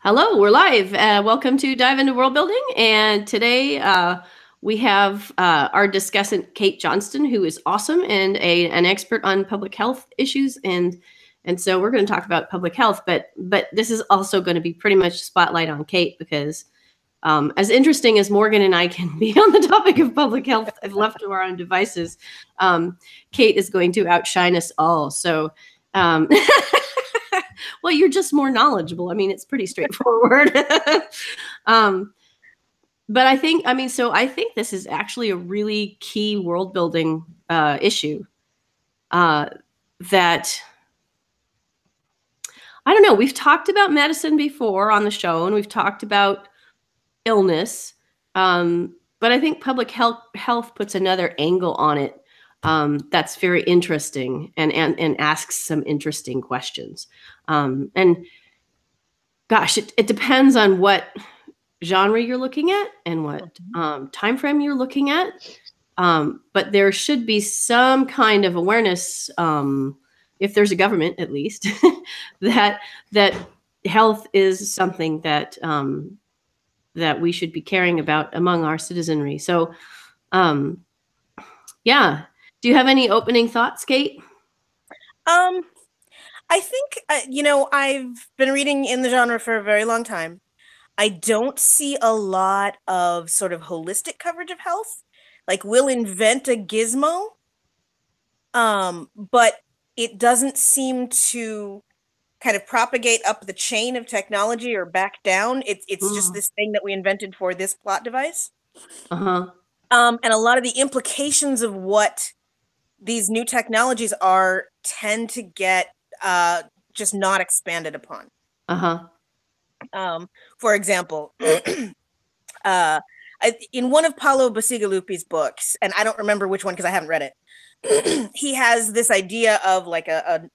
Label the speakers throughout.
Speaker 1: Hello, we're live. Welcome to Dive into Worldbuilding. And today we have our discussant, Kate Johnston, who is awesome and an expert on public health issues. And so we're going to talk about public health, but this is also going to be pretty much spotlight on Kate because as interesting as Morgan and I can be on the topic of public health, if left to our own devices, Kate is going to outshine us all. So well, you're just more knowledgeable. I mean, it's pretty straightforward. But I think this is actually a really key world building issue that, I don't know, we've talked about medicine before on the show, and we've talked about illness. But I think public health puts another angle on it that's very interesting and asks some interesting questions. And gosh, it depends on what genre you're looking at and what time frame you're looking at. But there should be some kind of awareness, if there's a government at least, that health is something that we should be caring about among our citizenry. So, yeah. Do you have any opening thoughts, Kate?
Speaker 2: I think, I've been reading in the genre for a very long time. I don't see a lot of sort of holistic coverage of health. Like, we'll invent a gizmo, but it doesn't seem to kind of propagate up the chain of technology or back down. It's just this thing that we invented for this plot device.
Speaker 1: Uh-huh.
Speaker 2: And a lot of the implications of what these new technologies are tend to get just not expanded upon. For example, in one of Paolo Bacigalupi's books, and I don't remember which one because I haven't read it, he has this idea of like a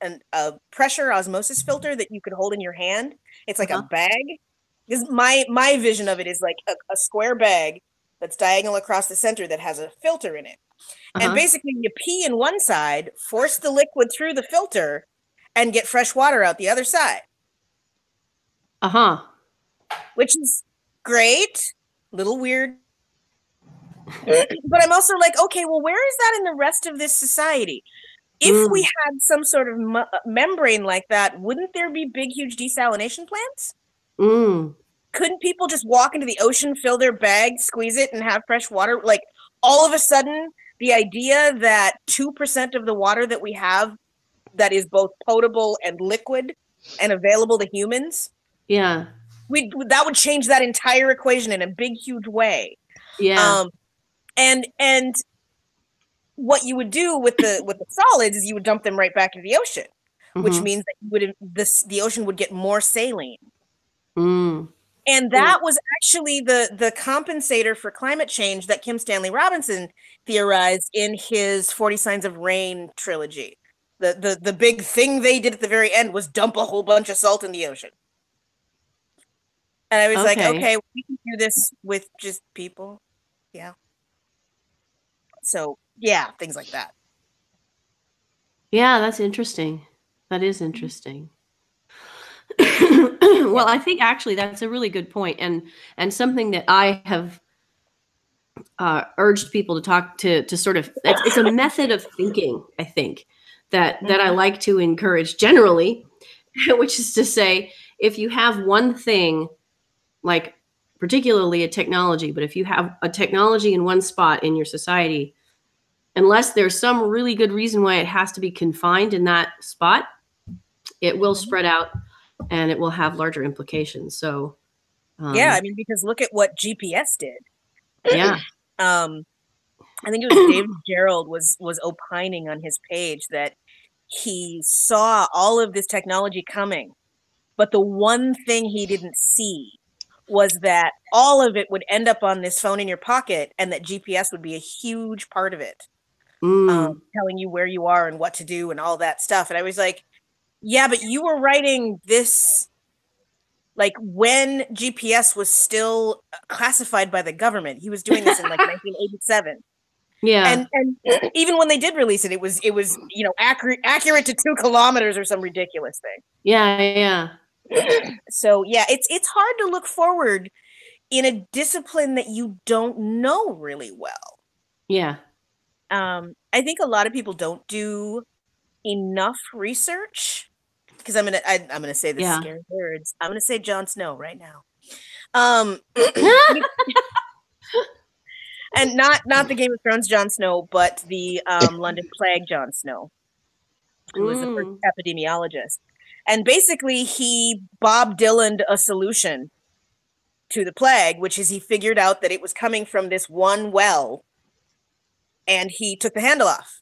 Speaker 2: pressure osmosis filter that you could hold in your hand. It's like a bag. Because my vision of it is like a square bag that's diagonal across the center that has a filter in it. And basically you pee in one side, force the liquid through the filter, and get fresh water out the other side. Which is great. Little weird. But I'm also like, okay, well, where is that in the rest of this society? If we had some sort of membrane like that, wouldn't there be big, huge desalination plants? Couldn't people just walk into the ocean, fill their bag, squeeze it, and have fresh water? Like, all of a sudden, the idea that 2% of the water that we have that is both potable and liquid and available to humans, that would change that entire equation in a big, huge way. And what you would do with the solids is you would dump them right back into the ocean, which means that the ocean would get more saline. And that was actually the compensator for climate change that Kim Stanley Robinson theorized in his 40 Signs of Rain trilogy. The big thing they did at the very end was dump a whole bunch of salt in the ocean. And I was like, okay, we can do this with just people. Yeah. So, yeah, things like that.
Speaker 1: Yeah, that's interesting. That is interesting. Well, I think actually that's a really good point, and something that I have urged people to talk to sort of, it's a method of thinking, I think, that I like to encourage generally, which is to say, if you have one thing, like particularly a technology, but if you have a technology in one spot in your society, unless there's some really good reason why it has to be confined in that spot, it will spread out and it will have larger implications. So,
Speaker 2: yeah, I mean, because look at what GPS did.
Speaker 1: Yeah.
Speaker 2: I think it was David Gerald was opining on his page that he saw all of this technology coming, but the one thing he didn't see was that all of it would end up on this phone in your pocket, and that GPS would be a huge part of it, telling you where you are and what to do and all that stuff. And I was like, yeah, but you were writing this like when GPS was still classified by the government. He was doing this in like 1987.
Speaker 1: Yeah.
Speaker 2: And even when they did release it, it was accurate to 2 kilometers or some ridiculous thing.
Speaker 1: Yeah.
Speaker 2: So yeah, it's hard to look forward in a discipline that you don't know really well.
Speaker 1: Yeah.
Speaker 2: I think a lot of people don't do enough research because I'm gonna say the
Speaker 1: Yeah.
Speaker 2: scary words. I'm gonna say Jon Snow right now. Um, and not the Game of Thrones Jon Snow, but the London Plague Jon Snow, who was the first epidemiologist. And basically, he Bob Dylan'd a solution to the plague, which is he figured out that it was coming from this one well, and he took the handle off.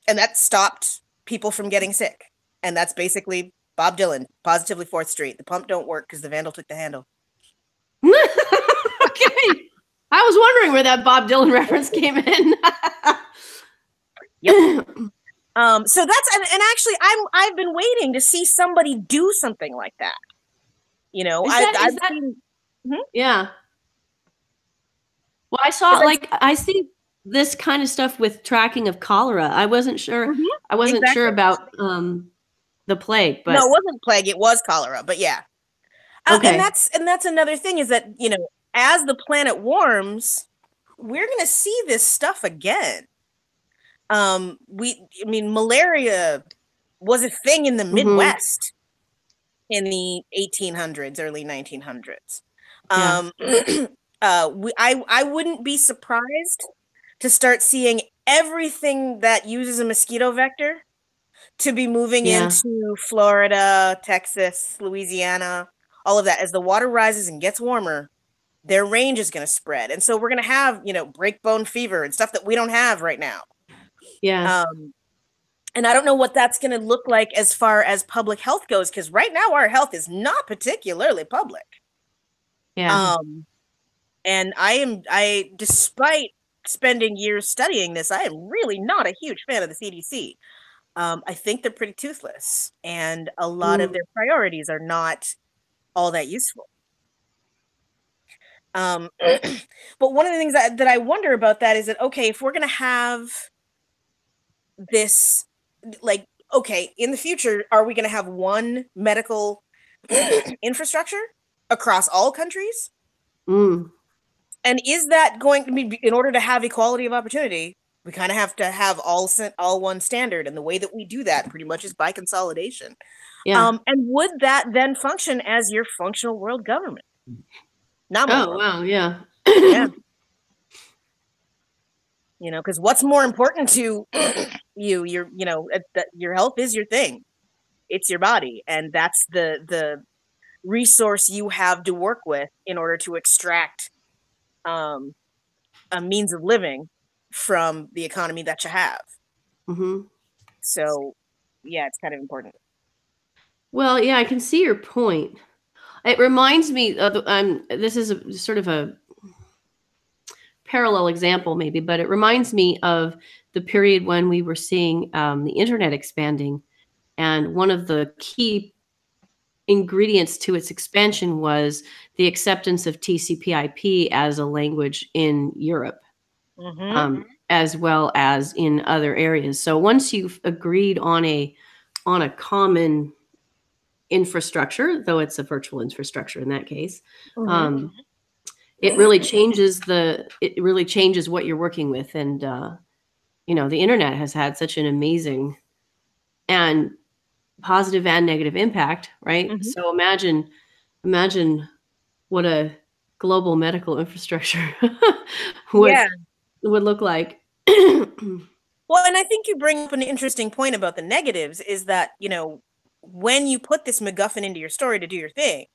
Speaker 2: And that stopped people from getting sick. And that's basically Bob Dylan, positively 4th Street. The pump don't work because the vandal took the handle.
Speaker 1: Okay. I was wondering where that Bob Dylan reference came in.
Speaker 2: Yep. So that's and actually I've been waiting to see somebody do something like that. You know, I've seen.
Speaker 1: Yeah. Well, I see this kind of stuff with tracking of cholera. I wasn't sure. I wasn't sure about the plague, but
Speaker 2: no, it wasn't plague. It was cholera. But yeah.
Speaker 1: Okay.
Speaker 2: And that's another thing is that, you know, as the planet warms, we're going to see this stuff again. Malaria was a thing in the Midwest in the 1800s, early 1900s. I wouldn't be surprised to start seeing everything that uses a mosquito vector to be moving into Florida, Texas, Louisiana, all of that. As the water rises and gets warmer, their range is going to spread. And so we're going to have, you know, breakbone fever and stuff that we don't have right now.
Speaker 1: Yeah.
Speaker 2: And I don't know what that's going to look like as far as public health goes, because right now our health is not particularly public.
Speaker 1: Yeah.
Speaker 2: And despite spending years studying this, I am really not a huge fan of the CDC. I think they're pretty toothless, and a lot of their priorities are not all that useful. But one of the things that I wonder about that is that, okay, if we're going to have this, like, okay, in the future, are we going to have one medical infrastructure across all countries? And is that going to be, in order to have equality of opportunity, we kind of have to have all one standard, and the way that we do that pretty much is by consolidation.
Speaker 1: Yeah.
Speaker 2: And would that then function as your functional world government?
Speaker 1: Oh, wow, yeah.
Speaker 2: Yeah. You know, because what's more important to you? Your health is your thing. It's your body, and that's the resource you have to work with in order to extract a means of living from the economy that you have. So, yeah, it's kind of important.
Speaker 1: Well, yeah, I can see your point. It reminds me of this is sort of a parallel example, maybe, but it reminds me of the period when we were seeing the internet expanding, and one of the key ingredients to its expansion was the acceptance of TCP/IP as a language in Europe, as well as in other areas. So once you've agreed on a common infrastructure, though it's a virtual infrastructure in that case, it really changes what you're working with. And you know, the internet has had such an amazing and positive and negative impact, right? So imagine what a global medical infrastructure would look like.
Speaker 2: Well, and I think you bring up an interesting point about the negatives, is that, you know, when you put this MacGuffin into your story to do your thing,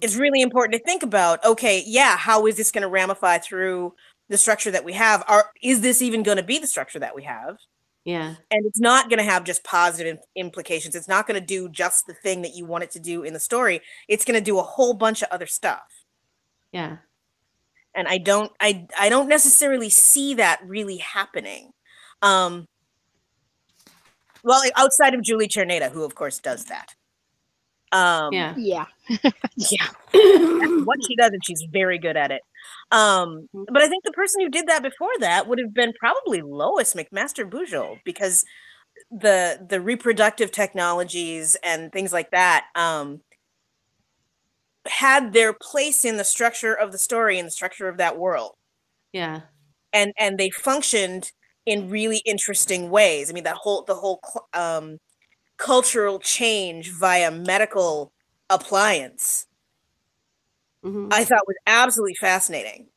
Speaker 2: it's really important to think about, okay, yeah, how is this going to ramify through the structure that we have? Is this even going to be the structure that we have?
Speaker 1: Yeah.
Speaker 2: And it's not going to have just positive implications. It's not going to do just the thing that you want it to do in the story. It's going to do a whole bunch of other stuff.
Speaker 1: Yeah.
Speaker 2: And I don't necessarily see that really happening. Well, outside of Julie Czerneda, who of course does that.
Speaker 1: Yeah.
Speaker 2: That's what she does, and she's very good at it. But I think the person who did that before that would have been probably Lois McMaster Bujold, because the reproductive technologies and things like that had their place in the structure of the story and the structure of that world.
Speaker 1: Yeah.
Speaker 2: And they functioned in really interesting ways. I mean, the whole cultural change via medical appliance, I thought was absolutely fascinating.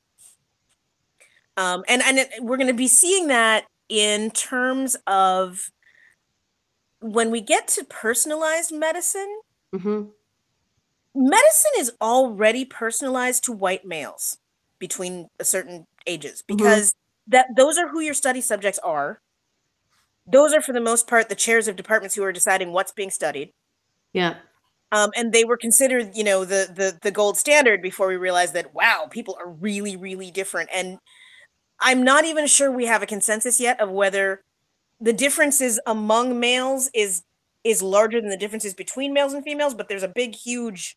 Speaker 2: And we're going to be seeing that in terms of when we get to personalized medicine. Medicine is already personalized to white males between certain ages, because those are who your study subjects are. Those are, for the most part, the chairs of departments who are deciding what's being studied.
Speaker 1: Yeah.
Speaker 2: And they were considered, the gold standard before we realized that, wow, people are really, really different. And I'm not even sure we have a consensus yet of whether the differences among males is larger than the differences between males and females, but there's a big, huge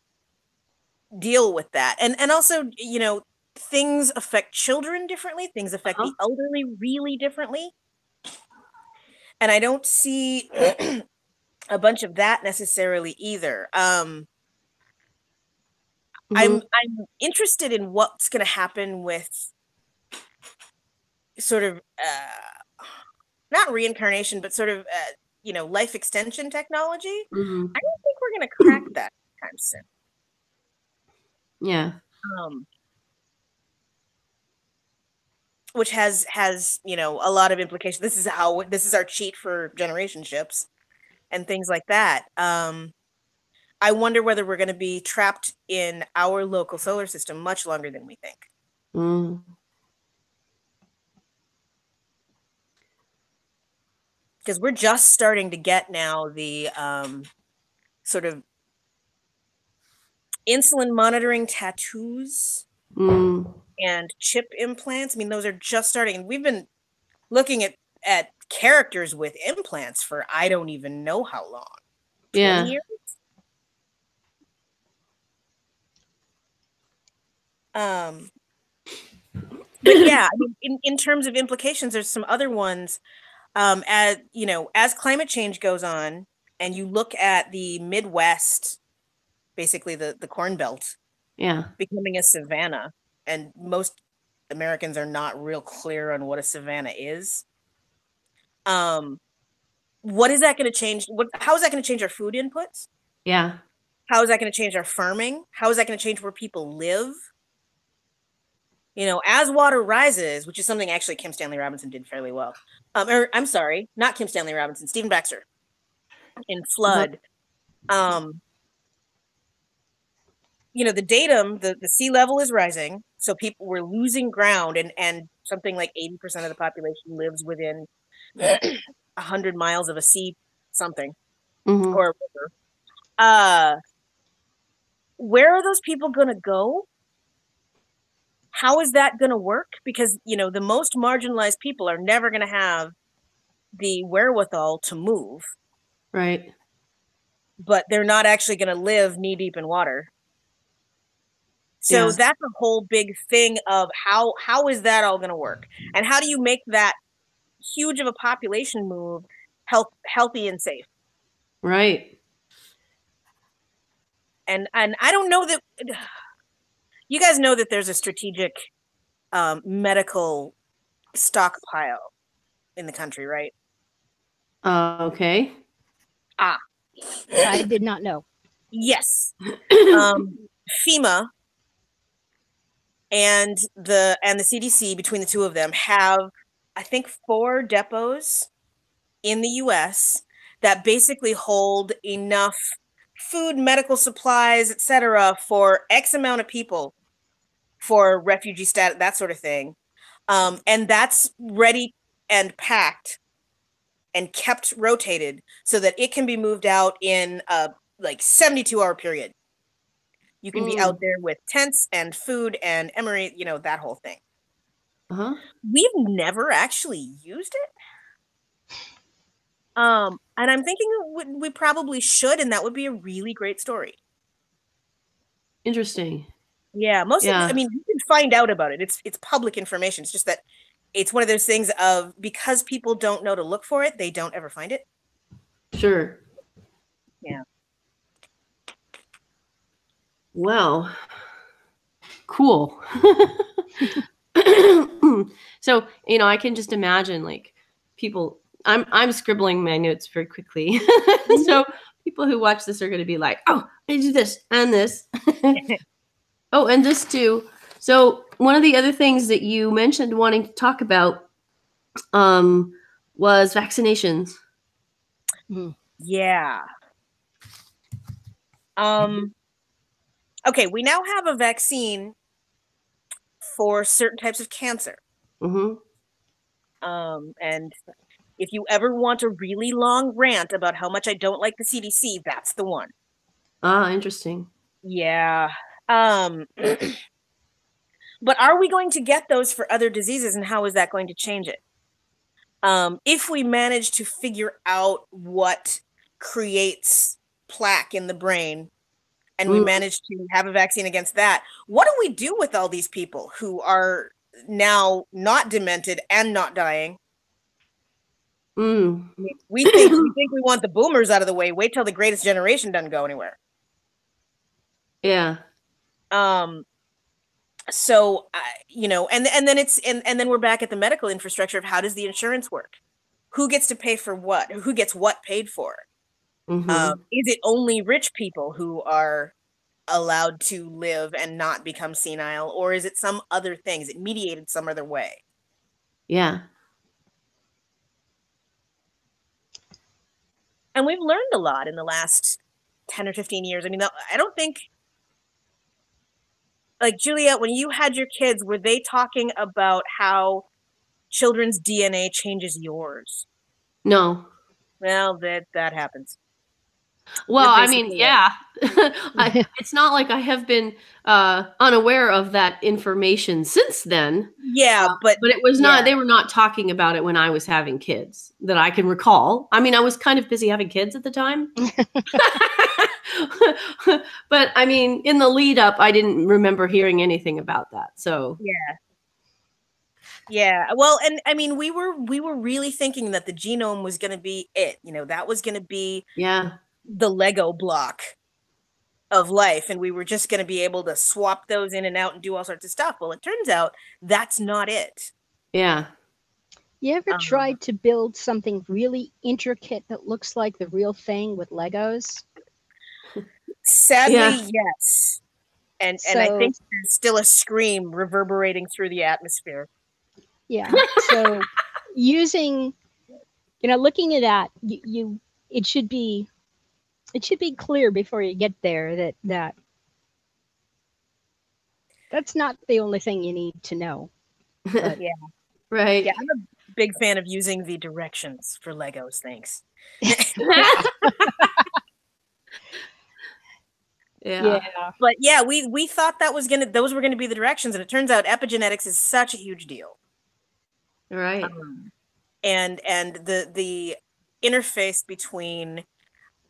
Speaker 2: deal with that. And also, things affect children differently. Things affect the elderly really differently. And I don't see a bunch of that necessarily either. I'm interested in what's going to happen with sort of not reincarnation, but sort of life extension technology. I don't think we're going to crack that anytime soon.
Speaker 1: Yeah.
Speaker 2: Which has a lot of implications. This is our cheat for generation ships and things like that. I wonder whether we're going to be trapped in our local solar system much longer than we think. Because we're just starting to get now the sort of insulin monitoring tattoos and chip implants. I mean, those are just starting. And we've been looking at characters with implants for I don't even know how long. 20 years? But yeah, I mean, in terms of implications, there's some other ones. As climate change goes on, and you look at the Midwest, basically the Corn Belt, becoming a savanna, and most Americans are not real clear on what a savanna is. What is that going to change? How is that going to change our food inputs?
Speaker 1: Yeah.
Speaker 2: How is that going to change our farming? How is that going to change where people live? As water rises, which is something actually Kim Stanley Robinson did fairly well. I'm sorry, not Kim Stanley Robinson, Stephen Baxter in Flood. The datum, the sea level is rising, so people were losing ground, and something like 80% of the population lives within 100 miles of a sea something or a river. Where are those people going to go? How is that going to work? Because, the most marginalized people are never going to have the wherewithal to move.
Speaker 1: Right.
Speaker 2: But they're not actually going to live knee deep in water. So that's a whole big thing of how is that all going to work? And how do you make that huge of a population move healthy and safe?
Speaker 1: Right.
Speaker 2: And I don't know that you guys know that there's a strategic medical stockpile in the country, right?
Speaker 1: Okay.
Speaker 3: I did not know.
Speaker 2: Yes. FEMA and the CDC, between the two of them, have, I think, 4 depots in the US that basically hold enough food, medical supplies, etc., for X amount of people for refugee status, that sort of thing. And that's ready and packed and kept rotated so that it can be moved out in a 72-hour period. You can be out there with tents and food and emery, that whole thing. We've never actually used it. And I'm thinking we probably should, and that would be a really great story.
Speaker 1: Interesting.
Speaker 2: Yeah, you can find out about it. It's public information. It's just that it's one of those things of, because people don't know to look for it, they don't ever find it.
Speaker 1: Sure.
Speaker 2: Yeah.
Speaker 1: Wow. Cool. So, I can just imagine like people, I'm scribbling my notes very quickly. So people who watch this are going to be like, oh, I do this and this. Oh, and this too. So one of the other things that you mentioned wanting to talk about was vaccinations.
Speaker 2: Yeah. Okay, we now have a vaccine for certain types of cancer.
Speaker 1: Mm-hmm.
Speaker 2: And if you ever want a really long rant about how much I don't like the CDC, that's the one.
Speaker 1: Ah, interesting.
Speaker 2: Yeah. But are we going to get those for other diseases, and how is that going to change it? If we manage to figure out what creates plaque in the brain, and we manage to have a vaccine against that, what do we do with all these people who are now not demented and not dying? We think we want the boomers out of the way. Wait till the greatest generation doesn't go anywhere.
Speaker 1: Yeah.
Speaker 2: So and then we're back at the medical infrastructure of how does the insurance work? Who gets to pay for what? Who gets what paid for? Is it only rich people who are allowed to live and not become senile, or is it some other thing? Is it mediated some other way?
Speaker 1: Yeah.
Speaker 2: And we've learned a lot in the last 10 or 15 years. I mean, I don't think, like, Juliet, when you had your kids, were they talking about how children's DNA changes yours?
Speaker 1: No.
Speaker 2: Well, that happens.
Speaker 1: Well, I mean, yeah. It's not like I have been unaware of that information since then.
Speaker 2: Yeah, but
Speaker 1: it was not, they were not talking about it when I was having kids that I can recall. I mean, I was kind of busy having kids at the time. But I mean, in the lead up, I didn't remember hearing anything about that. So
Speaker 2: yeah. Well, and I mean, we were really thinking that the genome was going to be it. That was going to be the Lego block of life, and we were just going to be able to swap those in and out and do all sorts of stuff. Well, it turns out that's not it.
Speaker 1: Yeah.
Speaker 3: You ever tried to build something really intricate that looks like the real thing with Legos?
Speaker 2: Sadly, yes. And I think there's still a scream reverberating through the atmosphere.
Speaker 3: Yeah. So using, looking at that, it should be clear before you get there that that's not the only thing you need to know. But,
Speaker 2: yeah.
Speaker 1: Right.
Speaker 2: Yeah, I'm a big fan of using the directions for Legos. Thanks.
Speaker 1: Yeah.
Speaker 2: But yeah, we thought those were gonna be the directions, and it turns out epigenetics is such a huge deal.
Speaker 1: Right.
Speaker 2: And the interface between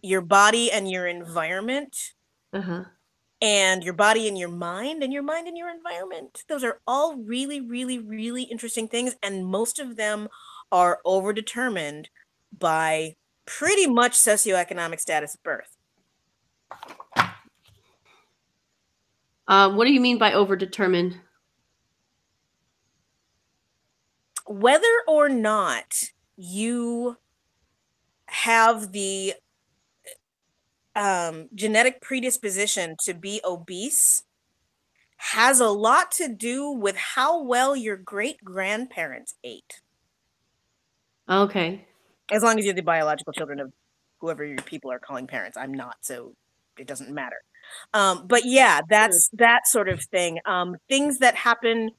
Speaker 2: your body and your environment, and your body and your mind, and your mind and your environment. Those are all really, really, really interesting things, and most of them are overdetermined by pretty much socioeconomic status at birth.
Speaker 1: What do you mean by overdetermined?
Speaker 2: Whether or not you have the genetic predisposition to be obese has a lot to do with how well your great-grandparents ate.
Speaker 1: Okay.
Speaker 2: As long as you're the biological children of whoever your people are calling parents. I'm not, so it doesn't matter. But yeah, that's that sort of thing. Things that happen,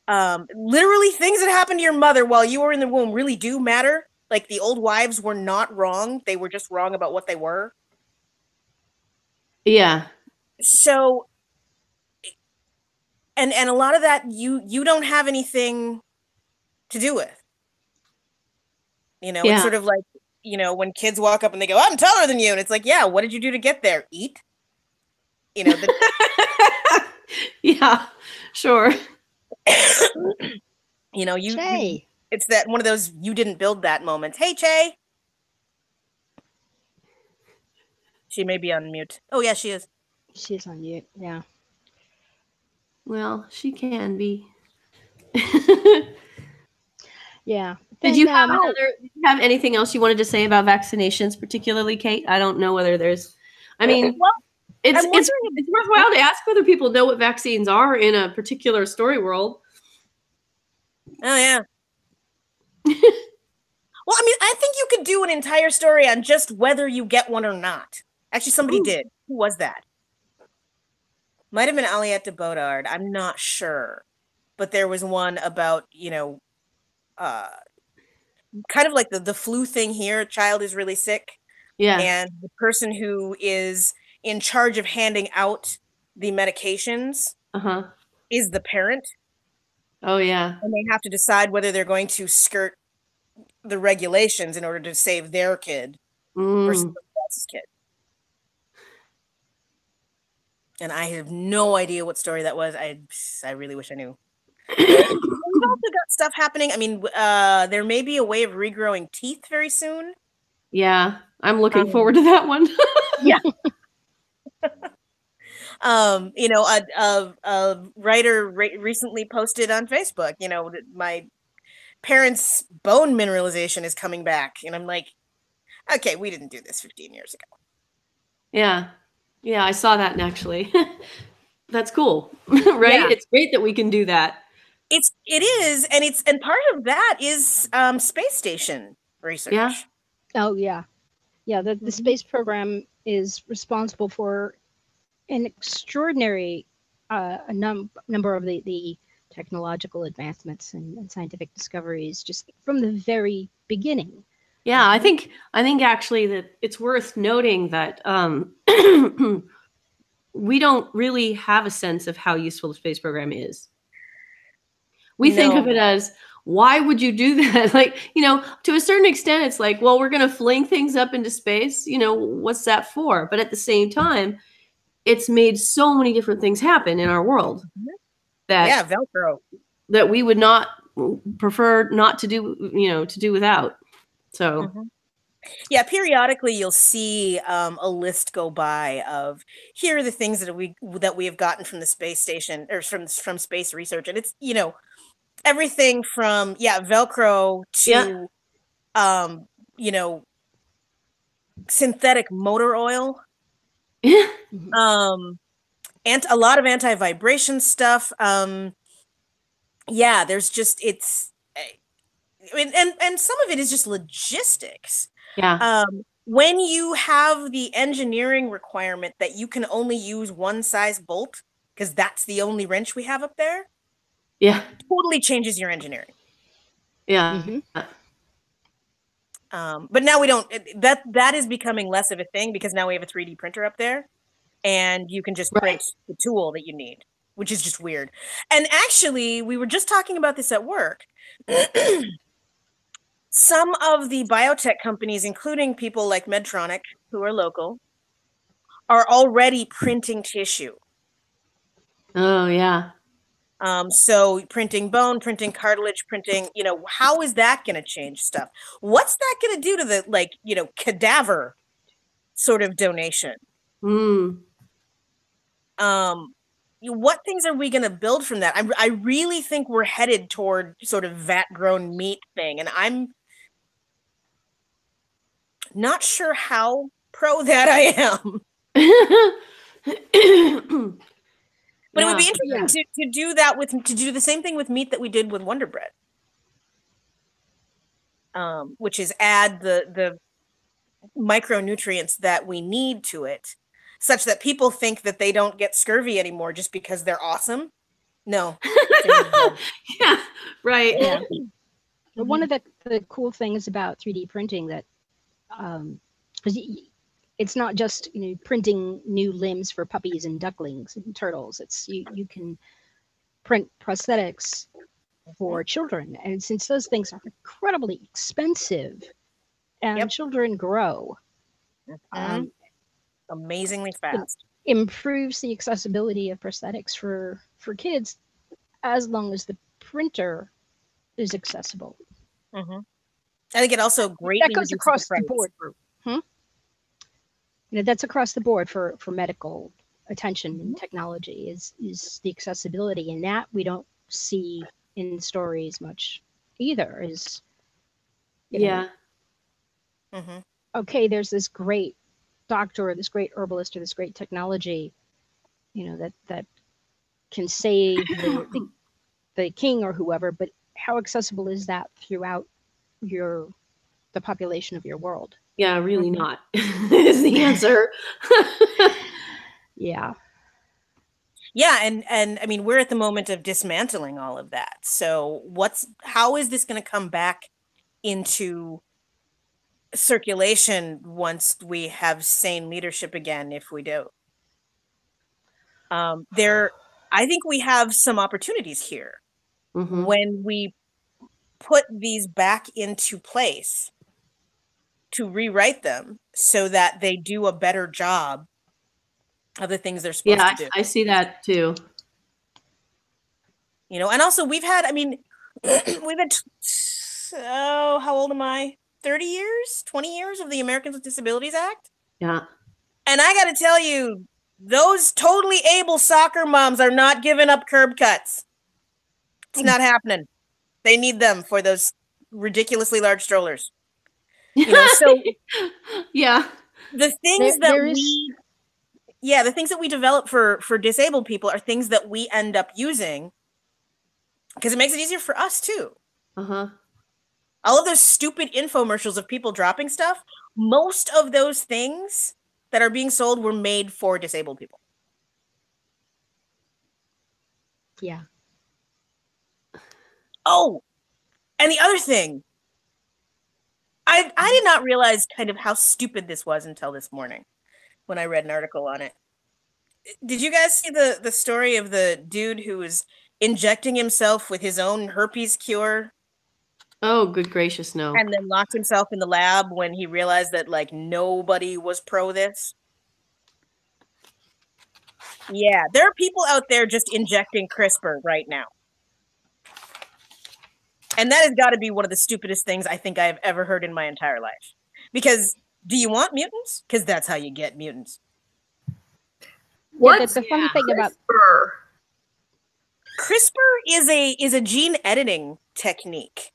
Speaker 2: literally things that happen to your mother while you were in the womb really do matter. Like, the old wives were not wrong. They were just wrong about what they were.
Speaker 1: Yeah.
Speaker 2: So, and a lot of that you don't have anything to do with. It's sort of like, when kids walk up and they go, I'm taller than you. And it's like, yeah, what did you do to get there? Eat?
Speaker 1: Yeah, sure.
Speaker 3: Che.
Speaker 2: It's that one of those you didn't build that moments. Hey, Che. She may be on mute. Oh, yeah, she is.
Speaker 3: She's on mute. Yeah.
Speaker 1: Well, she can be.
Speaker 3: Yeah.
Speaker 1: Did you have anything else you wanted to say about vaccinations, particularly, Kate? I don't know whether there's, I mean,
Speaker 2: Well,
Speaker 1: it's worthwhile to ask whether people know what vaccines are in a particular story world.
Speaker 2: Oh, yeah. Well, I mean, I think you could do an entire story on just whether you get one or not. Actually, somebody did. Who was that? Might have been Aliette de Bodard. I'm not sure. But there was one about, kind of like the flu thing here. A child is really sick.
Speaker 1: Yeah.
Speaker 2: And the person who is in charge of handing out the medications is the parent.
Speaker 1: Oh, yeah.
Speaker 2: And they have to decide whether they're going to skirt the regulations in order to save their kid versus somebody else's kid. And I have no idea what story that was. I really wish I knew. We've also got stuff happening. I mean, there may be a way of regrowing teeth very soon.
Speaker 1: Yeah, I'm looking forward to that one.
Speaker 2: Yeah. A writer recently posted on Facebook, my parents' bone mineralization is coming back. And I'm like, okay, we didn't do this 15 years ago.
Speaker 1: Yeah. Yeah, I saw that actually. That's cool. Right? Yeah. It's great that we can do that.
Speaker 2: It is, and part of that is space station research.
Speaker 1: Yeah.
Speaker 3: Oh yeah. Yeah, the space program is responsible for an extraordinary number of the technological advancements and scientific discoveries just from the very beginning.
Speaker 1: Yeah, I think actually that it's worth noting that we don't really have a sense of how useful the space program is. We think of it as, why would you do that? Like, to a certain extent, it's like, well, we're going to fling things up into space. What's that for? But at the same time, it's made so many different things happen in our world that
Speaker 2: Velcro
Speaker 1: that we would not prefer not to do, to do without. So.
Speaker 2: Yeah, periodically you'll see a list go by of here are the things that we have gotten from the space station or from space research, and it's everything from Velcro to synthetic motor oil, and a lot of anti-vibration stuff. There's just and some of it is just logistics.
Speaker 1: Yeah.
Speaker 2: When you have the engineering requirement that you can only use one size bolt because that's the only wrench we have up there.
Speaker 1: Yeah.
Speaker 2: Totally changes your engineering.
Speaker 1: Yeah.
Speaker 2: But now we don't, that is becoming less of a thing because now we have a 3D printer up there and you can just print the tool that you need, which is just weird. And actually, we were just talking about this at work. Some of the biotech companies, including people like Medtronic, who are local, are already printing tissue.
Speaker 1: Oh, yeah.
Speaker 2: So printing bone, printing cartilage, printing, how is that going to change stuff? What's that going to do to the, cadaver sort of donation? What things are we going to build from that? I really think we're headed toward sort of vat-grown meat thing, and I'm not sure how pro that I am. But it would be interesting to do that to do the same thing with meat that we did with Wonder Bread, which is add the micronutrients that we need to it, such that people think that they don't get scurvy anymore just because they're awesome. No.
Speaker 1: Yeah, right.
Speaker 3: Yeah. But one of the cool things about 3D printing that, because it's not just printing new limbs for puppies and ducklings and turtles. It's you can print prosthetics for children, and since those things are incredibly expensive, and children grow,
Speaker 2: amazingly fast.
Speaker 3: Improves the accessibility of prosthetics for kids, as long as the printer is accessible.
Speaker 2: I think it also greatly
Speaker 3: that goes across the board. that's across the board for medical attention and technology is the accessibility, and that we don't see in stories much either. Is
Speaker 1: Yeah.
Speaker 3: Okay, there's this great doctor or this great herbalist or this great technology, that can save the king or whoever, but how accessible is that throughout the population of your world?
Speaker 1: Yeah, really not is the answer.
Speaker 3: Yeah.
Speaker 2: Yeah, and I mean, we're at the moment of dismantling all of that. So how is this going to come back into circulation once we have sane leadership again, if we do? I think we have some opportunities here when we put these back into place to rewrite them so that they do a better job of the things they're supposed to do.
Speaker 1: I see that too.
Speaker 2: And also we've had, how old am I? 30 years, 20 years of the Americans with Disabilities Act.
Speaker 1: Yeah.
Speaker 2: And I got to tell you, those totally able soccer moms are not giving up curb cuts. It's not happening. They need them for those ridiculously large strollers. So
Speaker 1: yeah,
Speaker 2: the things the things that we develop for disabled people are things that we end up using because it makes it easier for us too. All of those stupid infomercials of people dropping stuff, most of those things that are being sold were made for disabled people.
Speaker 3: Yeah.
Speaker 2: Oh, and the other thing, I did not realize kind of how stupid this was until this morning when I read an article on it. Did you guys see the story of the dude who was injecting himself with his own herpes cure?
Speaker 1: Oh, good gracious, no.
Speaker 2: And then locked himself in the lab when he realized that nobody was pro this? Yeah, there are people out there just injecting CRISPR right now. And that has got to be one of the stupidest things I think I have ever heard in my entire life. Because do you want mutants? Because that's how you get mutants.
Speaker 3: What's the funny thing about
Speaker 2: CRISPR is a gene editing technique.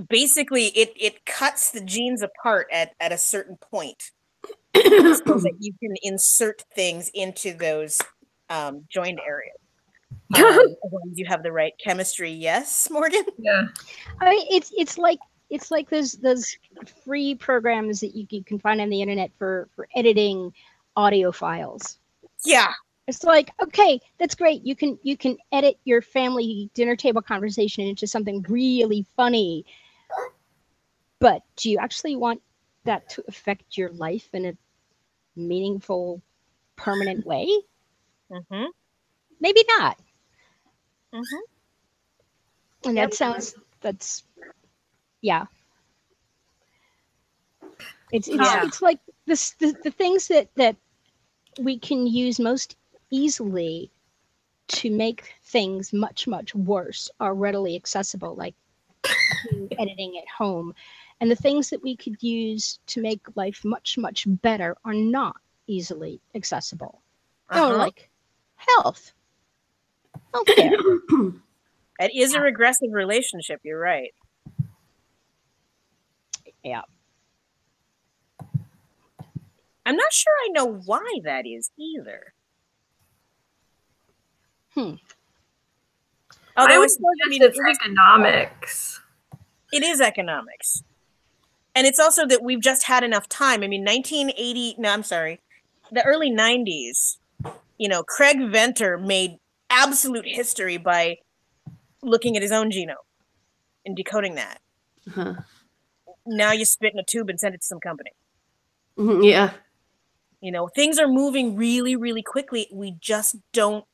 Speaker 2: Basically, it cuts the genes apart at a certain point so that you can insert things into those joined areas. As long as you have the right chemistry, yes, Morgan?
Speaker 4: Yeah.
Speaker 3: It's like those free programs that you can find on the internet for editing audio files.
Speaker 2: Yeah.
Speaker 3: It's like, okay, that's great. You can edit your family dinner table conversation into something really funny. But do you actually want that to affect your life in a meaningful, permanent way? Maybe not. And yeah. It's like the things that we can use most easily to make things much, much worse are readily accessible, like editing at home. And the things that we could use to make life much, much better are not easily accessible. Like healthcare.
Speaker 2: It is a regressive relationship, you're right.
Speaker 3: Yeah.
Speaker 2: I'm not sure I know why that is either. Although
Speaker 4: it's economics.
Speaker 2: It is economics. And it's also that we've just had enough time. The early 90s, Craig Venter made absolute history by looking at his own genome and decoding that. Now you spit in a tube and send it to some company.
Speaker 1: Yeah.
Speaker 2: Things are moving really, really quickly. We just don't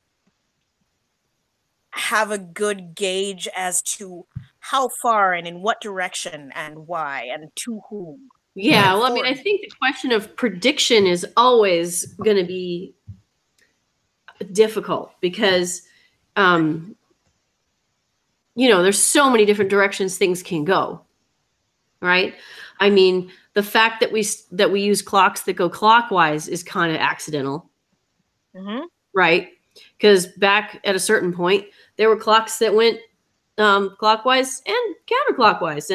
Speaker 2: have a good gauge as to how far and in what direction and why and to whom.
Speaker 1: Yeah, well, I think the question of prediction is always going to be difficult because, there's so many different directions things can go, right? I mean, the fact that we use clocks that go clockwise is kind of accidental, right? Because back at a certain point, there were clocks that went clockwise and counterclockwise,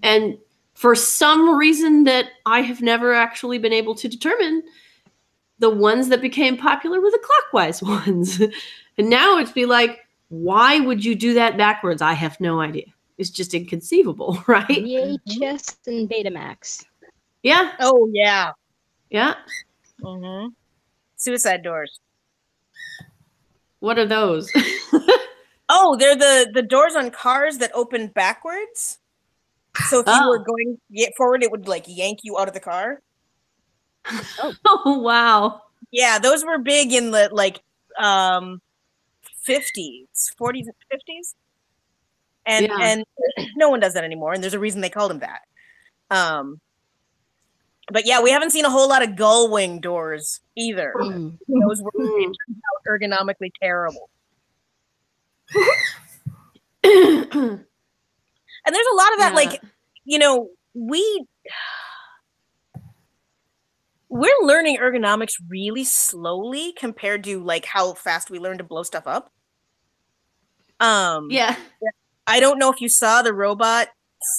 Speaker 1: and for some reason that I have never actually been able to determine, the ones that became popular were the clockwise ones. And now it'd be like, why would you do that backwards? I have no idea. It's just inconceivable, right?
Speaker 3: VHS and Betamax.
Speaker 1: Yeah.
Speaker 2: Oh, yeah.
Speaker 1: Yeah.
Speaker 2: Suicide doors.
Speaker 1: What are those?
Speaker 2: Oh, they're the doors on cars that open backwards. So if you were going forward, it would like yank you out of the car.
Speaker 1: Oh, wow.
Speaker 2: Yeah, those were big in the like 50s, 40s, 50s. And no one does that anymore, and there's a reason they called them that. But yeah, we haven't seen a whole lot of gull wing doors either. Those were ergonomically terrible. And there's a lot of that, like, you know, we're learning ergonomics really slowly compared to like how fast we learn to blow stuff up.
Speaker 1: Yeah.
Speaker 2: I don't know if you saw the robot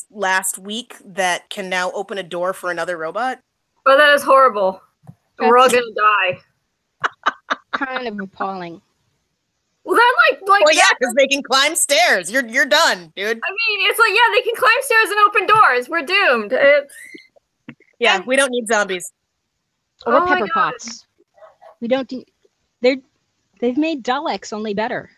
Speaker 2: last week that can now open a door for another robot.
Speaker 4: Oh, that is horrible. We're all gonna die.
Speaker 3: Kind of appalling.
Speaker 4: Well, then,
Speaker 2: well, yeah, because they can climb stairs. You're done, dude.
Speaker 4: I mean, it's like, yeah, they can climb stairs and open doors. We're doomed.
Speaker 2: Yeah, we don't need zombies.
Speaker 3: Or pepper pots. We don't do. They've made Daleks only better.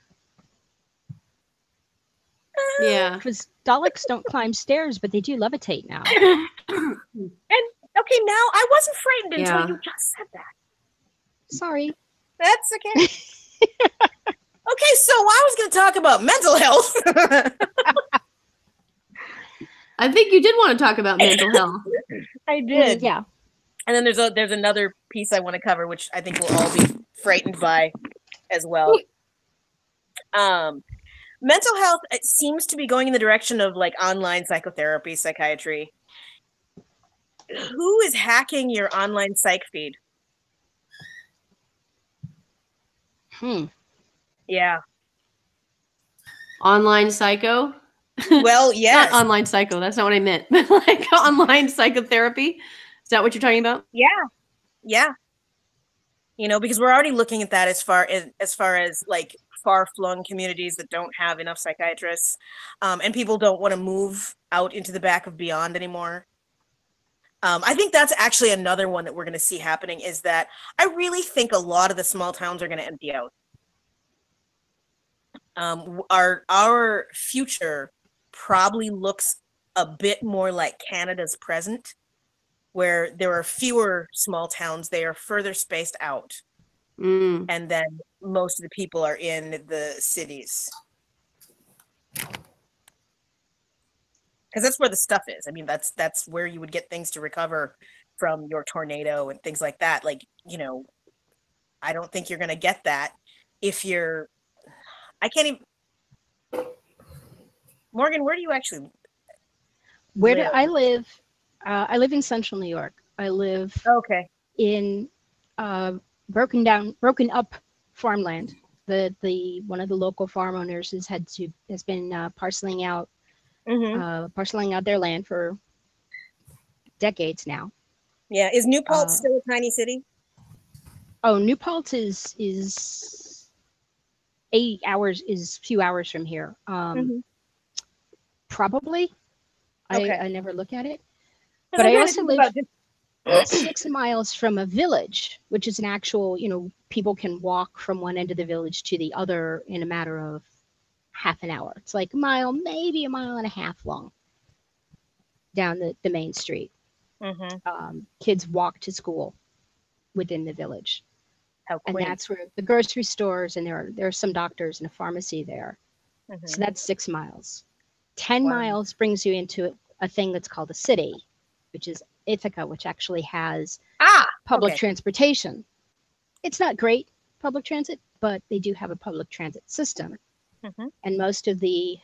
Speaker 1: Yeah.
Speaker 3: Because Daleks don't climb stairs, but they do levitate now.
Speaker 2: And okay, now I wasn't frightened until you just said that.
Speaker 3: Sorry.
Speaker 2: That's okay. Okay, so I was going to talk about mental health.
Speaker 1: I think you did want to talk about mental health.
Speaker 2: I did.
Speaker 3: Yeah.
Speaker 2: And then there's another piece I want to cover, which I think we'll all be frightened by as well. Mental health, it seems to be going in the direction of like online psychotherapy, psychiatry. Who is hacking your online psych feed? Yeah.
Speaker 1: Online psycho?
Speaker 2: Well, yes.
Speaker 1: Not online psycho. That's not what I meant. Like online psychotherapy. Is that what you're talking about?
Speaker 2: Yeah. Yeah. You know, because we're already looking at that as far as like far-flung communities that don't have enough psychiatrists, and people don't want to move out into the back of beyond anymore. I think that's actually another one that we're going to see happening, is that I really think a lot of the small towns are going to empty out. Our future probably looks a bit more like Canada's present, where there are fewer small towns. They are further spaced out. And then most of the people are in the cities. Because that's where the stuff is. I mean, that's where you would get things to recover from your tornado and things like that. Like, you know, I don't think you're going to get that if you're... I can't even... Morgan, where do you actually
Speaker 3: Where do I live? I live in central New York. I live in broken up farmland. The one of the local farm owners has been parceling out their land for decades now.
Speaker 2: Yeah, is New Paltz still a tiny city?
Speaker 3: Oh, New Paltz is a few hours from here. Probably. I never look at it. But I also live 6 miles from a village, which is an actual, you know, people can walk from one end of the village to the other in a matter of half an hour. It's like a mile, maybe a mile and a half long down the main street. Kids walk to school within the village. And that's where the grocery stores, and there are some doctors and a pharmacy there. So that's 6 miles. 10 miles brings you into a thing that's called a city, which is Ithaca, which actually has public transportation. It's not great public transit, but they do have a public transit system. And most of the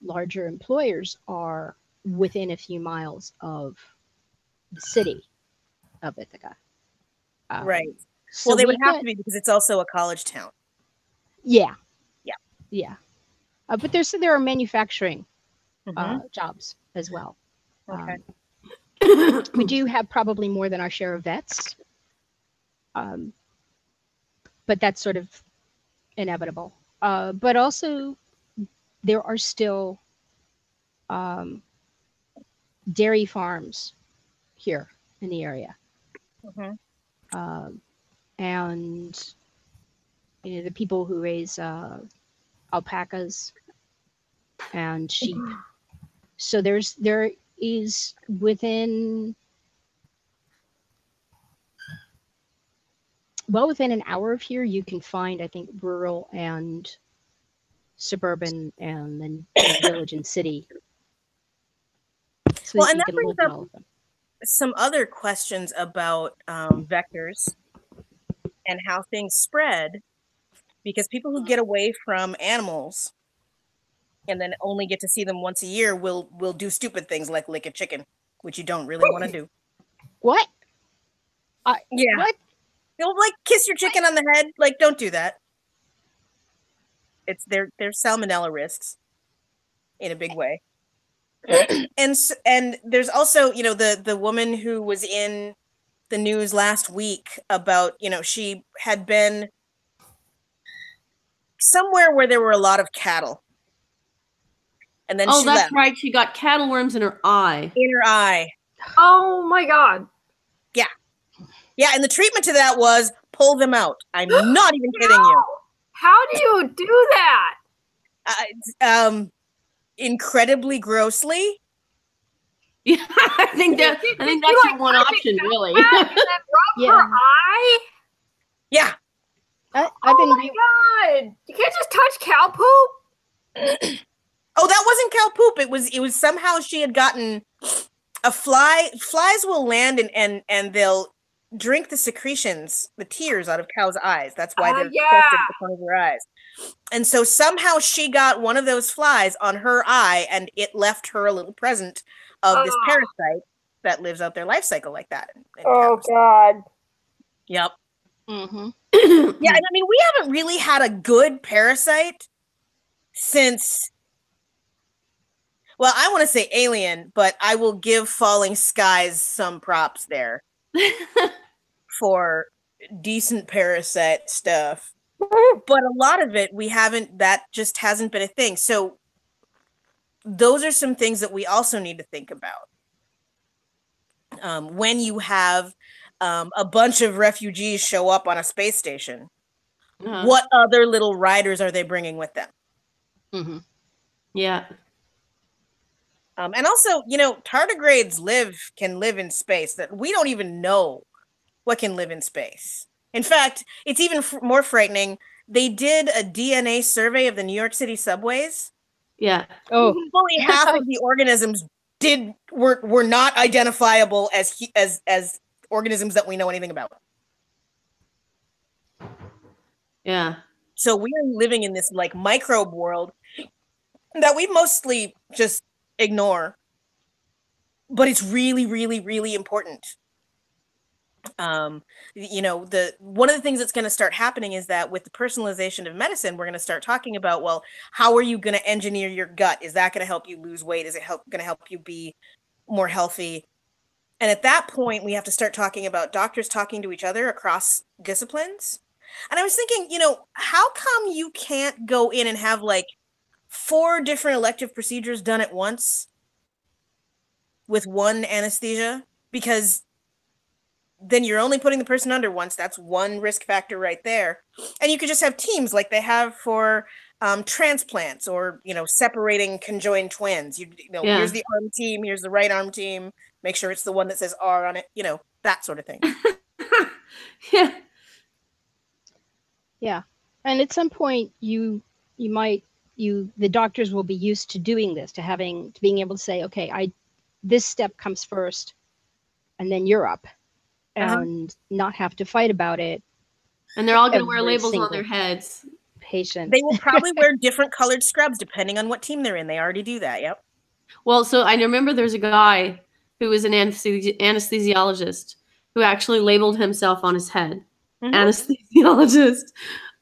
Speaker 3: larger employers are within a few miles of the city of Ithaca.
Speaker 2: Right.
Speaker 3: So
Speaker 2: Well, they would
Speaker 3: we've
Speaker 2: have
Speaker 3: got-
Speaker 2: to be because it's also a college town.
Speaker 3: Yeah.
Speaker 2: Yeah.
Speaker 3: Yeah. But there are manufacturing
Speaker 2: Mhm.
Speaker 3: jobs as well.
Speaker 2: Okay.
Speaker 3: We do have probably more than our share of vets, but that's sort of inevitable. But also, there are still dairy farms here in the area,
Speaker 2: Mhm.
Speaker 3: and the people who raise alpacas and sheep. So there is within an hour of here, you can find, I think, rural and suburban and then village and city. So
Speaker 2: Well,
Speaker 3: that
Speaker 2: and
Speaker 3: you
Speaker 2: that
Speaker 3: can
Speaker 2: brings
Speaker 3: look at
Speaker 2: up
Speaker 3: all of them.
Speaker 2: some other questions about vectors and how things spread, because people who get away from animals and then only get to see them once a year will do stupid things like lick a chicken, which you don't really want to do.
Speaker 3: What?
Speaker 2: Yeah.
Speaker 3: What?
Speaker 2: You'll like kiss your chicken on the head. Like, don't do that. It's there's salmonella risks in a big way. And there's also, the woman who was in the news last week about, she had been somewhere where there were a lot of cattle. And then she
Speaker 1: that's
Speaker 2: left.
Speaker 1: right. She got cattle worms in her eye.
Speaker 2: In her eye.
Speaker 4: Oh my God.
Speaker 2: Yeah. Yeah, and the treatment to that was pull them out. I'm not even kidding you.
Speaker 4: How do you do that?
Speaker 2: Incredibly grossly.
Speaker 1: Yeah, I think that's your one option, really.
Speaker 4: And then rub her eye?
Speaker 2: Yeah.
Speaker 3: I've
Speaker 4: Oh
Speaker 3: been
Speaker 4: my God. You can't just touch cow poop?
Speaker 2: Oh, that wasn't cow poop. It was somehow she had gotten a fly. Flies will land and they'll drink the secretions, the tears out of cows' eyes. That's why they're
Speaker 4: yeah.
Speaker 2: at the front of their eyes. And so somehow she got one of those flies on her eye, and it left her a little present of this parasite that lives out their life cycle like that. in cows.
Speaker 4: God.
Speaker 2: Yep.
Speaker 3: Mm-hmm.
Speaker 2: Yeah, and I mean, we haven't really had a good parasite since, well, I want to say Alien, but I will give Falling Skies some props there for decent parasite stuff. But a lot of it, that just hasn't been a thing. So those are some things that we also need to think about. When you have a bunch of refugees show up on a space station, what other little riders are they bringing with them?
Speaker 3: Mm-hmm.
Speaker 1: Yeah.
Speaker 2: And also, tardigrades can live in space that we don't even know what can live in space. In fact, it's even more frightening. They did a DNA survey of the New York City subways.
Speaker 1: Yeah.
Speaker 3: Oh,
Speaker 2: fully half of the organisms were not identifiable as organisms that we know anything about.
Speaker 1: Yeah.
Speaker 2: So we are living in this like microbe world that we mostly just ignore, but it's really, really, really important. One of the things that's going to start happening is that with the personalization of medicine, we're going to start talking about, well, how are you going to engineer your gut? Is that going to help you lose weight? Is it going to help you be more healthy? And at that point, we have to start talking about doctors talking to each other across disciplines. And I was thinking, how come you can't go in and have like 4 different elective procedures done at once with one anesthesia? Because then you're only putting the person under once. That's one risk factor right there. And you could just have teams like they have for transplants or, separating conjoined twins. Here's the arm team, here's the right arm team. Make sure it's the one that says R on it, that sort of thing.
Speaker 1: Yeah.
Speaker 3: Yeah. And at some point the doctors will be used to doing this, to being able to say, okay, this step comes first and then you're up. And not have to fight about it.
Speaker 1: And they're all going to wear labels on their heads.
Speaker 3: Patient.
Speaker 2: They will probably wear different colored scrubs depending on what team they're in. They already do that. Yep.
Speaker 1: Well, so I remember there's a guy who was an anesthesiologist who actually labeled himself on his head, anesthesiologist.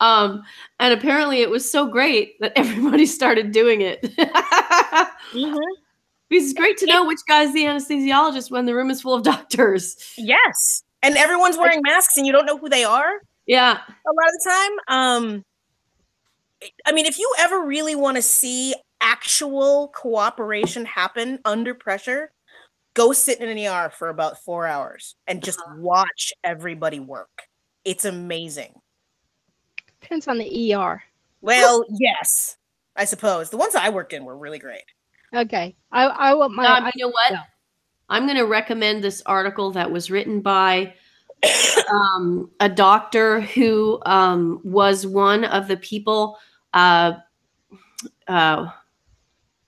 Speaker 1: And apparently it was so great that everybody started doing it. It's great to know which guy's the anesthesiologist when the room is full of doctors.
Speaker 2: Yes. And everyone's wearing masks and you don't know who they are.
Speaker 1: Yeah.
Speaker 2: A lot of the time. I mean, if you ever really want to see actual cooperation happen under pressure, go sit in an ER for about 4 hours and just watch everybody work. It's amazing.
Speaker 3: Depends on the ER.
Speaker 2: Well, yes, I suppose. The ones I worked in were really great.
Speaker 3: Okay. I want my...
Speaker 1: you know what? Yeah. I'm going to recommend this article that was written by a doctor who was one of the people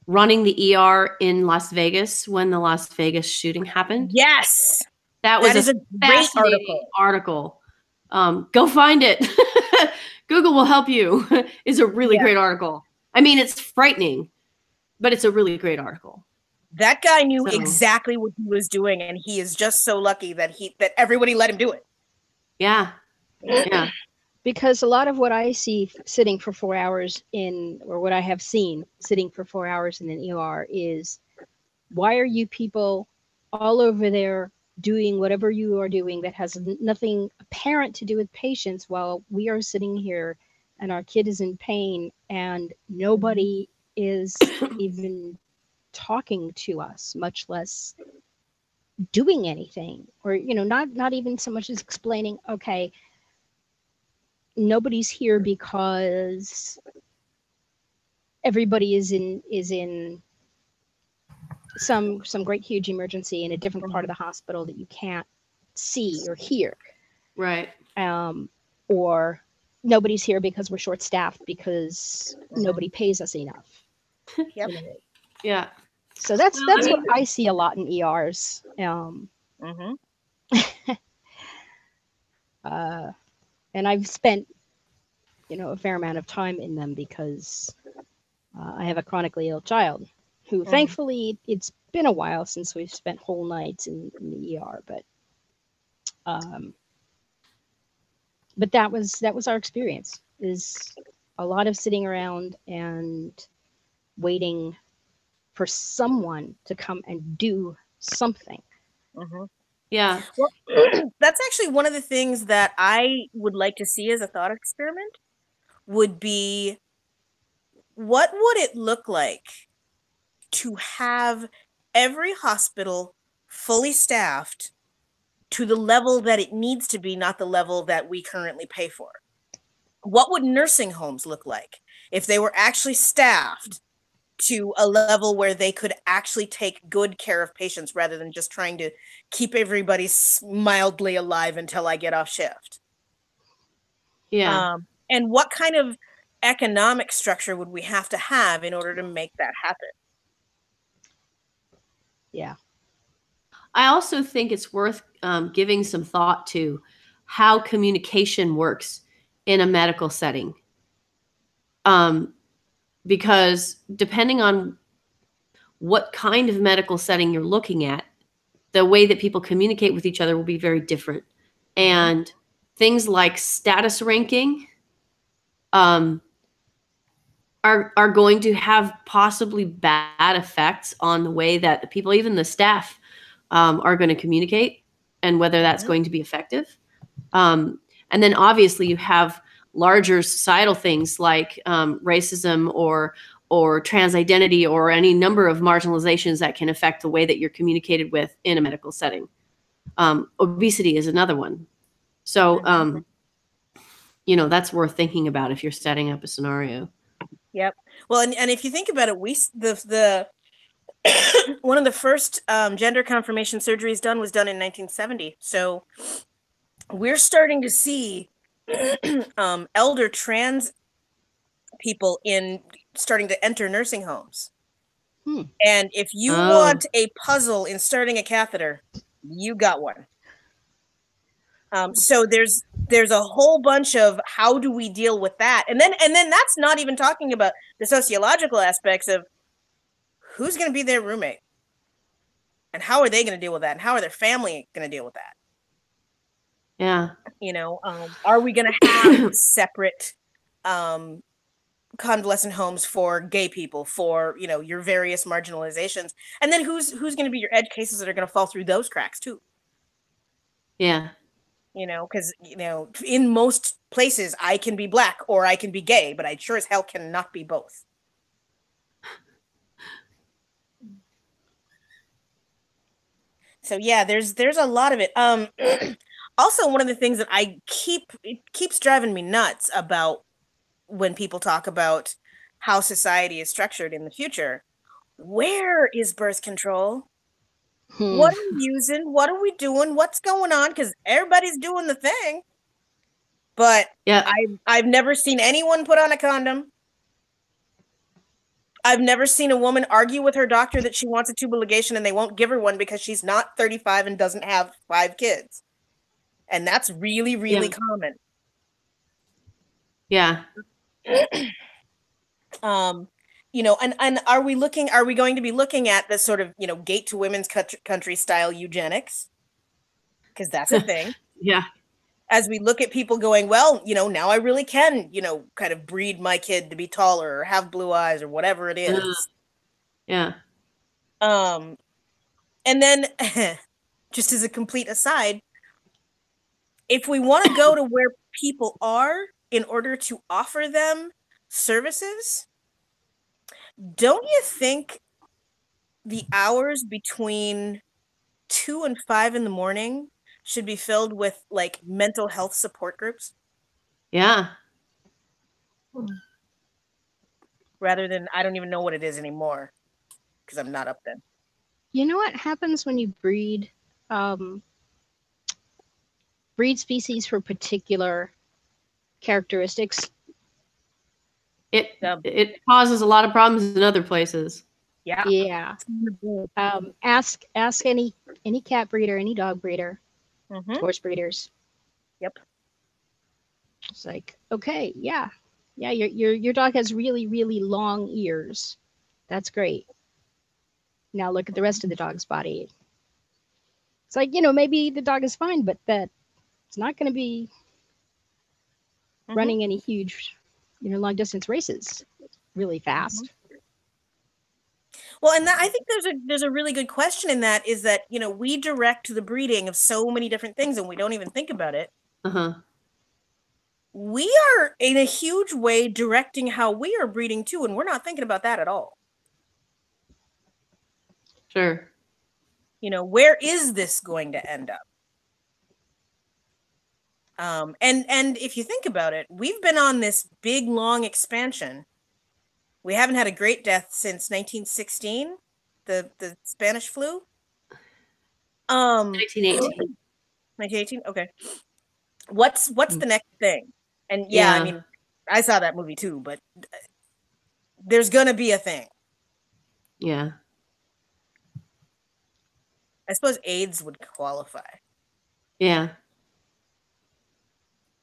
Speaker 1: running the ER in Las Vegas when the Las Vegas shooting happened.
Speaker 2: Yes.
Speaker 1: That was a great article. Go find it. Google will help you. It's a really great article. I mean, it's frightening, but it's a really great article.
Speaker 2: That guy knew exactly what he was doing, and he is just so lucky that everybody let him do it.
Speaker 1: Yeah. Yeah.
Speaker 3: Because a lot of what I see sitting for 4 hours or what I have seen sitting for 4 hours in an ER is, why are you people all over there doing whatever you are doing that has nothing apparent to do with patients while we are sitting here and our kid is in pain and nobody is even talking to us, much less doing anything, or not even so much as explaining, okay, nobody's here because everybody is in some great huge emergency in a different part of the hospital that you can't see or hear,
Speaker 1: right?
Speaker 3: Or nobody's here because we're short staffed because nobody pays us enough.
Speaker 2: Yep.
Speaker 1: Yeah.
Speaker 3: So that's what I see a lot in ERs. And I've spent, a fair amount of time in them because I have a chronically ill child who, thankfully, it's been a while since we've spent whole nights in the ER, but that was our experience, is a lot of sitting around and waiting for someone to come and do something.
Speaker 1: Yeah.
Speaker 2: Well, that's actually one of the things that I would like to see as a thought experiment, would be, what would it look like to have every hospital fully staffed to the level that it needs to be, not the level that we currently pay for? What would nursing homes look like if they were actually staffed to a level where they could actually take good care of patients rather than just trying to keep everybody mildly alive until I get off shift?
Speaker 1: Yeah.
Speaker 2: And what kind of economic structure would we have to have in order to make that happen?
Speaker 3: Yeah.
Speaker 1: I also think it's worth giving some thought to how communication works in a medical setting. Because depending on what kind of medical setting you're looking at, the way that people communicate with each other will be very different. And things like status ranking are going to have possibly bad effects on the way that the people, even the staff, are going to communicate, and whether that's going to be effective. And then obviously you have larger societal things like racism or trans identity, or any number of marginalizations that can affect the way that you're communicated with in a medical setting. Obesity is another one. So, that's worth thinking about if you're setting up a scenario.
Speaker 2: Yep. Well, and if you think about it, the one of the first gender confirmation surgeries was done in 1970. So we're starting to see elder trans people starting to enter nursing homes. And if you want a puzzle in starting a catheter, you got one. So there's a whole bunch of, how do we deal with that? And then that's not even talking about the sociological aspects of who's going to be their roommate? And how are they going to deal with that? And how are their family going to deal with that?
Speaker 1: Yeah.
Speaker 2: You know, are we going to have separate convalescent homes for gay people, for, you know, your various marginalizations? And then who's going to be your edge cases that are going to fall through those cracks too?
Speaker 1: Yeah.
Speaker 2: You know, because, you know, in most places I can be Black or I can be gay, but I sure as hell cannot be both. So yeah, there's a lot of it. Also, one of the things that it keeps driving me nuts about when people talk about how society is structured in the future. Where is birth control? What are we using? What are we doing? What's going on? Because everybody's doing the thing. But
Speaker 1: Yeah.
Speaker 2: I've never seen anyone put on a condom. I've never seen a woman argue with her doctor that she wants a tubal ligation and they won't give her one because she's not 35 and doesn't have 5 kids. And that's really, really common.
Speaker 1: Yeah.
Speaker 2: You know, and are we going to be looking at this sort of, you know, gate to women's country style eugenics? Because that's a thing.
Speaker 1: Yeah.
Speaker 2: As we look at people going, well, you know, now I really can, you know, kind of breed my kid to be taller or have blue eyes or whatever it is.
Speaker 1: Yeah.
Speaker 2: And then just as a complete aside, if we want to go to where people are in order to offer them services, don't you think the hours between 2 and 5 in the morning should be filled with like mental health support groups?
Speaker 1: Yeah.
Speaker 2: Rather than, I don't even know what it is anymore because I'm not up then.
Speaker 3: You know what happens when you breed species for particular characteristics?
Speaker 1: It causes a lot of problems in other places.
Speaker 2: Yeah.
Speaker 3: Yeah. Ask any cat breeder, any dog breeder, horse breeders.
Speaker 2: Yep.
Speaker 3: It's like, okay, yeah, your dog has really, really long ears. That's great. Now look at the rest of the dog's body. It's like, you know, maybe the dog is fine, but that it's not going to be running any huge, you know, long distance races really fast.
Speaker 2: Well, and that, I think there's a really good question in that, is that, you know, we direct the breeding of so many different things and we don't even think about it. We are in a huge way directing how we are breeding too, and we're not thinking about that at all.
Speaker 1: Sure.
Speaker 2: You know, where is this going to end up? And if you think about it, we've been on this big, long expansion. We haven't had a great death since 1916, the Spanish flu.
Speaker 1: 1918.
Speaker 2: 1918. Okay. What's the next thing? And yeah, I mean, I saw that movie too, but there's gonna be a thing.
Speaker 1: Yeah.
Speaker 2: I suppose AIDS would qualify.
Speaker 1: Yeah.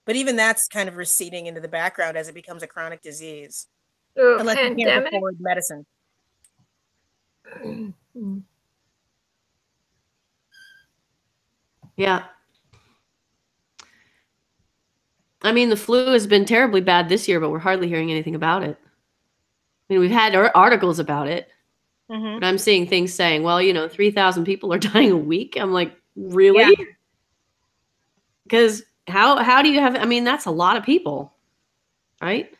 Speaker 2: But even that's kind of receding into the background as it becomes a chronic disease.
Speaker 4: Ooh,
Speaker 2: Unless you can't
Speaker 4: pandemic.
Speaker 2: afford medicine.
Speaker 1: Yeah. I mean, the flu has been terribly bad this year, but we're hardly hearing anything about it. I mean, we've had articles about it, but I'm seeing things saying, well, you know, 3,000 people are dying a week. I'm like, really? Because how do you have, I mean, that's a lot of people, right?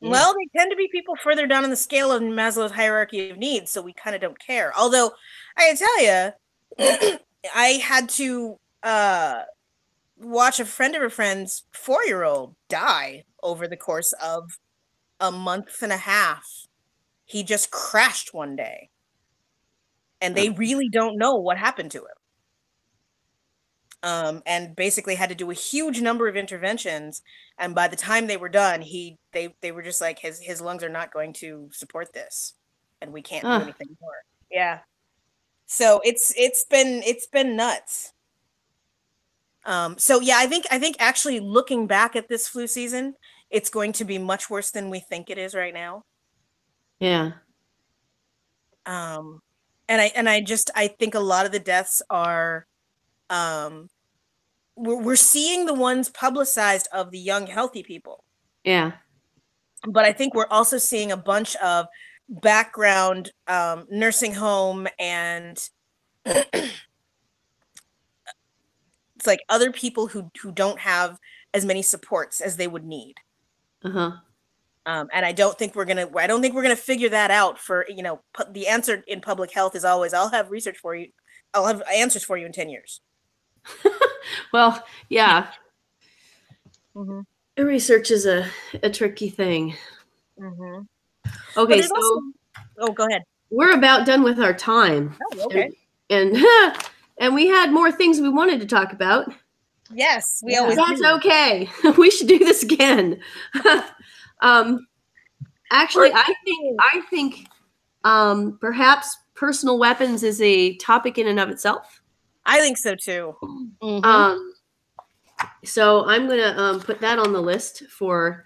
Speaker 2: Well, they tend to be people further down on the scale of Maslow's hierarchy of needs, so we kind of don't care. Although, I can tell you, I had to watch a friend of a friend's 4-year-old die over the course of a month and a half. He just crashed one day. And they really don't know what happened to him. And basically had to do a huge number of interventions. And by the time they were done, they were just like, his lungs are not going to support this, and we can't do anything more. Yeah. So it's been nuts. So yeah, I think actually looking back at this flu season, it's going to be much worse than we think it is right now.
Speaker 1: Yeah.
Speaker 2: And I think a lot of the deaths are, we're seeing the ones publicized of the young, healthy people.
Speaker 1: Yeah.
Speaker 2: But I think we're also seeing a bunch of background nursing home and it's like other people who don't have as many supports as they would need.
Speaker 1: Uh-huh.
Speaker 2: And I don't think we're gonna figure that out for, the answer in public health is always, I'll have research for you. I'll have answers for you in 10 years.
Speaker 1: Well, yeah.
Speaker 2: Mm-hmm.
Speaker 1: Research is a tricky thing.
Speaker 2: Mm-hmm.
Speaker 1: Okay, so
Speaker 2: go ahead.
Speaker 1: We're about done with our time.
Speaker 2: Oh, okay.
Speaker 1: And we had more things we wanted to talk about.
Speaker 2: Yes, we always
Speaker 1: That's
Speaker 2: do.
Speaker 1: okay. We should do this again. Actually, I think perhaps personal weapons is a topic in and of itself.
Speaker 2: I think so too.
Speaker 3: Mm-hmm.
Speaker 1: So I'm gonna put that on the list for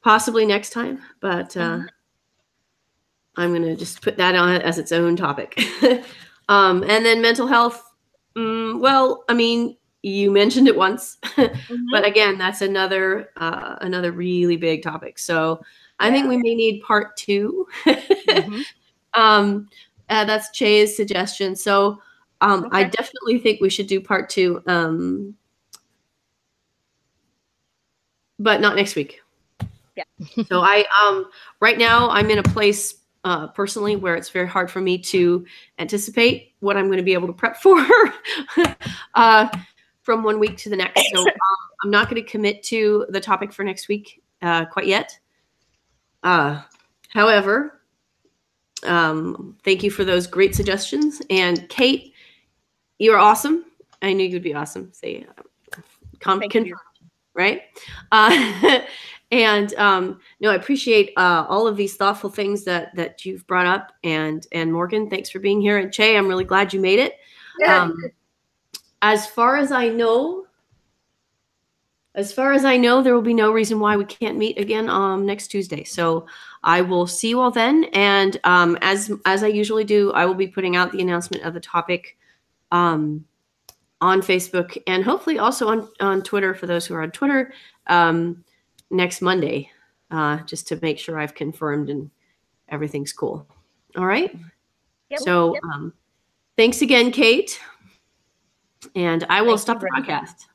Speaker 1: possibly next time, but I'm gonna just put that on as its own topic. And then mental health. Well, I mean, you mentioned it once, but again, that's another really big topic. So I think we may need part 2. That's Che's suggestion. So I definitely think we should do part 2, but not next week.
Speaker 2: Yeah.
Speaker 1: So right now I'm in a place personally where it's very hard for me to anticipate what I'm going to be able to prep for from one week to the next. So I'm not going to commit to the topic for next week quite yet. However, thank you for those great suggestions. And Kate, you're awesome. I knew you'd be awesome. Say, confirm, right? And no, I appreciate all of these thoughtful things that you've brought up. And Morgan, thanks for being here. And Che, I'm really glad you made it.
Speaker 4: Yeah.
Speaker 1: As far as I know, there will be no reason why we can't meet again next Tuesday. So I will see you all then. And as I usually do, I will be putting out the announcement of the topic on Facebook and hopefully also on Twitter for those who are on Twitter next Monday, just to make sure I've confirmed and everything's cool. All right.
Speaker 2: Yep.
Speaker 1: So thanks again, Kate. And I will stop the broadcast.